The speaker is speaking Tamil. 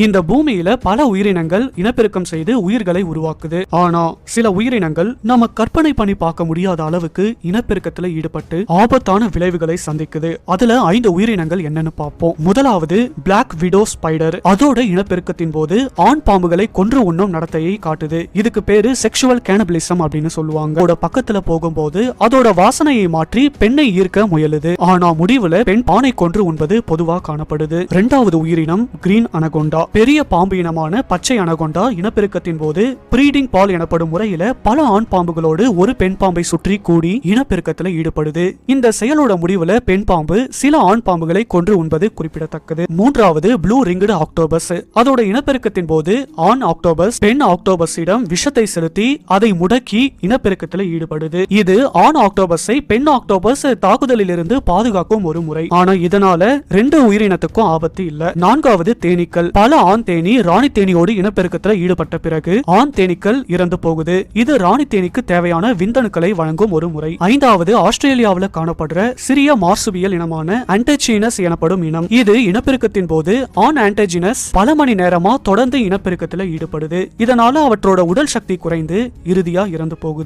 இந்த பூமியில பல உயிரினங்கள் இனப்பெருக்கம் செய்து உயிர்களை உருவாக்குது. ஆனா சில உயிரினங்கள் நம்ம கற்பனை பண்ணி பார்க்க முடியாத அளவுக்கு இனப்பெருக்கத்துல ஈடுபட்டு ஆபத்தான விளைவுகளை சந்திக்குது. அதுல 5 உயிரினங்கள் என்னன்னு பார்ப்போம். முதலாவது பிளாக் விடோ ஸ்பைடர். அதோட இனப்பெருக்கத்தின் போது ஆண் பாம்புகளை கொன்று உண்ணும் நடத்தையை காட்டுது. இதுக்கு பேரு செக்ஷுவல் கேனபிலிசம் அப்படின்னு சொல்லுவாங்க. அதோட பக்கத்துல போகும்போது அதோட வாசனையை மாற்றி பெண்ணை ஈர்க்க முயலுது. ஆனா முடிவுல பெண் ஆணை கொன்று உண்பது பொதுவா காணப்படுது. இரண்டாவது உயிரினம் கிரீன் அனகொண்டா. பெரிய பாம்பு இனமான பச்சை அனகொண்டா இனப்பெருக்கத்தின் போது பிரீடிங் பால் எனப்படும் முறையில பல ஆண் பாம்புகளோடு ஒரு பெண் பாம்பை சுற்றி கூடி இனப்பெருக்கத்துல ஈடுபடுது. இந்த செயலோட முடிவுல பெண் பாம்பு சில ஆண் பாம்புகளை கொன்று உண்பது குறிப்பிடத்தக்கது. மூன்றாவது ப்ளூ ரிங்டு ஆக்டோபஸ். அதோட இனப்பெருக்கத்தின் போது ஆண் ஆக்டோபஸ் பெண் ஆக்டோபஸிடம் விஷத்தை செலுத்தி அதை முடக்கி இனப்பெருக்கத்துல ஈடுபடுது. இது ஆண் ஆக்டோபஸை பெண் ஆக்டோபஸ் தாக்குதலில் இருந்து பாதுகாக்கும் ஒரு முறை. ஆனா இதனால 2 உயிரினத்துக்கும் ஆபத்து இல்ல. நான்காவது தேனீக்கள். பல ஆண் தேனி ராணி தேனியோடு இனப்பெருக்கத்துல ஈடுபட்ட பிறகு ஆண் தேனீக்கள் இறந்து போகுது. இது ராணி தேனிக்கு தேவையான விந்தணுக்களை வழங்கும் ஒரு முறை. ஐந்தாவது ஆஸ்திரேலியாவில் காணப்படுற சிறிய மார்சுபியல் இனமான ஆன்டெஜினஸ் எனப்படும் இனம். இது இனப்பெருக்கத்தின் போது ஆண் ஆன்டெஜினஸ் பல மணி நேரமா தொடர்ந்து இனப்பெருக்கத்துல ஈடுபடுது. இதனால அவற்றோட உடல் சக்தி குறைந்து இறுதியா இறந்து போகுது.